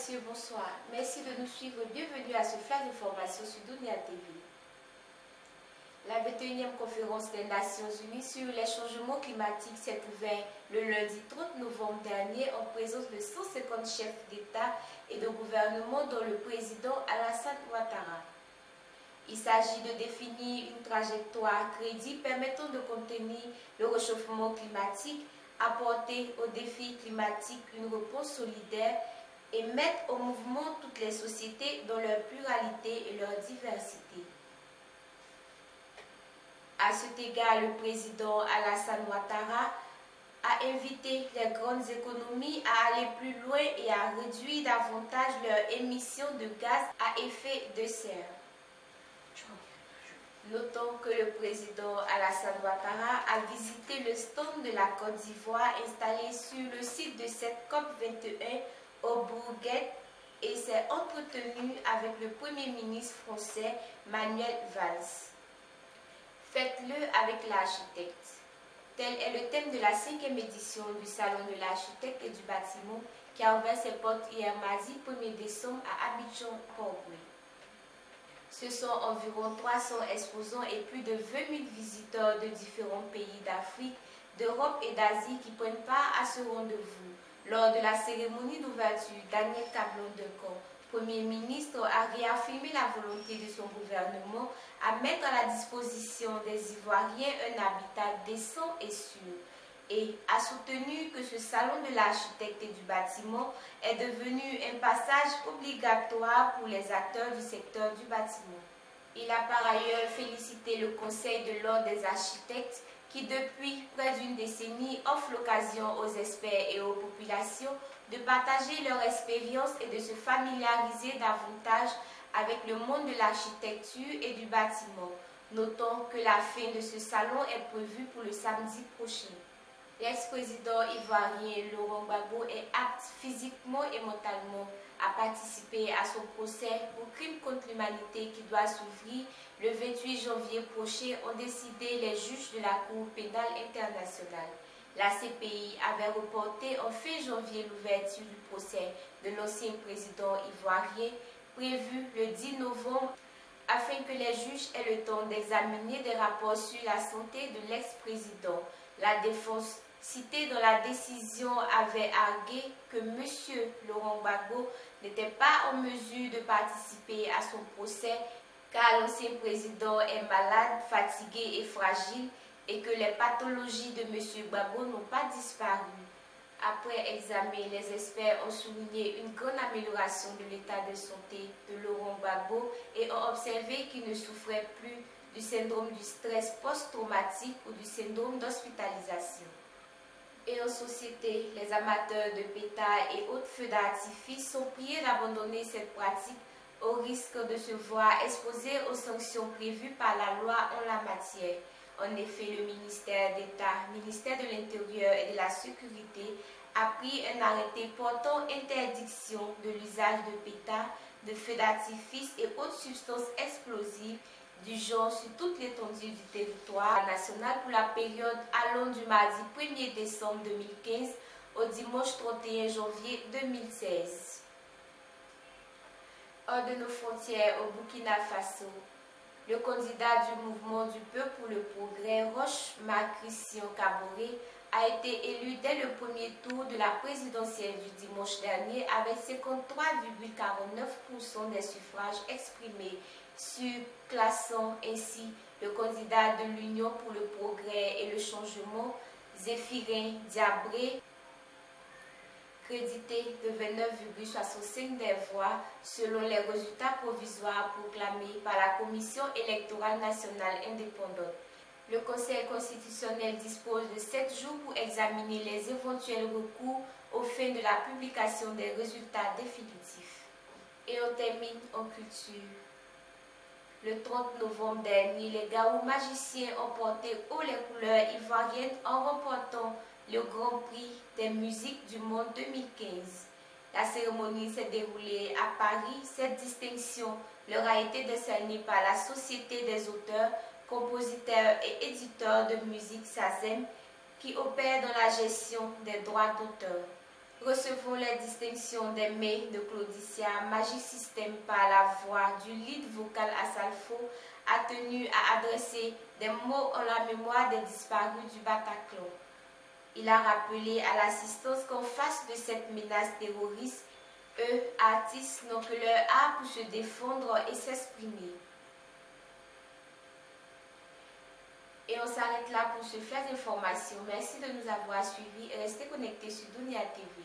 messieurs, bonsoir. Merci de nous suivre. Bienvenue à ce flash d'information sur Dunia TV. La 21e conférence des Nations Unies sur les changements climatiques s'est ouverte le lundi 30 novembre dernier en présence de 150 chefs d'État et de gouvernement dont le président Alassane Ouattara. Il s'agit de définir une trajectoire crédible permettant de contenir le réchauffement climatique, apporter aux défis climatiques une réponse solidaire et mettre au mouvement toutes les sociétés dans leur pluralité et leur diversité. À cet égard, le président Alassane Ouattara a invité les grandes économies à aller plus loin et à réduire davantage leurs émissions de gaz à effet de serre. Notons que le président Alassane Ouattara a visité le stand de la Côte d'Ivoire installé sur le site de cette COP21 au Bourget et s'est entretenu avec le Premier ministre français Manuel Valls. Faites-le avec l'architecte. Tel est le thème de la 5e édition du Salon de l'architecte et du bâtiment qui a ouvert ses portes hier mardi 1er décembre à Abidjan, Port-au-Prince. Ce sont environ 300 exposants et plus de 20 000 visiteurs de différents pays d'Afrique, d'Europe et d'Asie qui prennent part à ce rendez-vous. Lors de la cérémonie d'ouverture, Daniel Cablon-Decaux, Premier ministre, a réaffirmé la volonté de son gouvernement à mettre à la disposition des Ivoiriens un habitat décent et sûr, et a soutenu que ce salon de l'architecte et du bâtiment est devenu un passage obligatoire pour les acteurs du secteur du bâtiment. Il a par ailleurs félicité le Conseil de l'Ordre des architectes qui, depuis près d'une décennie, offre l'occasion aux experts et aux populations de partager leur expérience et de se familiariser davantage avec le monde de l'architecture et du bâtiment. Notons que la fin de ce salon est prévue pour le samedi prochain. L'ex-président ivoirien Laurent Gbagbo est apte physiquement et mentalement à participer à son procès pour crime contre l'humanité qui doit s'ouvrir le 28 janvier prochain, ont décidé les juges de la Cour pénale internationale. La CPI avait reporté en fin janvier l'ouverture du procès de l'ancien président ivoirien prévu le 10 novembre afin que les juges aient le temps d'examiner des rapports sur la santé de l'ex-président. La défense citée dans la décision avait argué que M. Laurent Gbagbo n'était pas en mesure de participer à son procès car l'ancien président est malade, fatigué et fragile et que les pathologies de M. Gbagbo n'ont pas disparu. Après examen, les experts ont souligné une grande amélioration de l'état de santé de Laurent Gbagbo et ont observé qu'il ne souffrait plus du syndrome du stress post-traumatique ou du syndrome d'hospitalisation. Et en société, les amateurs de pétards et autres feux d'artifice sont priés d'abandonner cette pratique au risque de se voir exposés aux sanctions prévues par la loi en la matière. En effet, le ministère d'État, ministère de l'Intérieur et de la Sécurité a pris un arrêté portant interdiction de l'usage de pétards, de feux d'artifice et autres substances explosives du genre sur toute l'étendue du territoire national pour la période allant du mardi 1er décembre 2015 au dimanche 31 janvier 2016. Hors de nos frontières, au Burkina Faso, le candidat du mouvement du peuple pour le progrès, Roch-Marc Christian Kaboré, a été élu dès le premier tour de la présidentielle du dimanche dernier avec 53,49% des suffrages exprimés, surclassant ainsi le candidat de l'Union pour le progrès et le changement, Zéphirin Diabré, crédité de 29,65 des voix selon les résultats provisoires proclamés par la Commission électorale nationale indépendante. Le Conseil constitutionnel dispose de 7 jours pour examiner les éventuels recours aux fins de la publication des résultats définitifs. Et on termine en culture. Le 30 novembre dernier, les Gaou magiciens ont porté haut les couleurs ivoiriennes en remportant le Grand Prix des musiques du monde 2015. La cérémonie s'est déroulée à Paris. Cette distinction leur a été décernée par la Société des auteurs, compositeurs et éditeurs de musique SACEM qui opère dans la gestion des droits d'auteur. Recevons les distinctions des mains de Claudicia. Magic System, par la voix du lead vocal Asalfo, a tenu à adresser des mots en la mémoire des disparus du Bataclan. Il a rappelé à l'assistance qu'en face de cette menace terroriste, eux, artistes, n'ont que leur art pour se défendre et s'exprimer. Et on s'arrête là pour ce flash d'information. Merci de nous avoir suivis et restez connectés sur Dunia TV.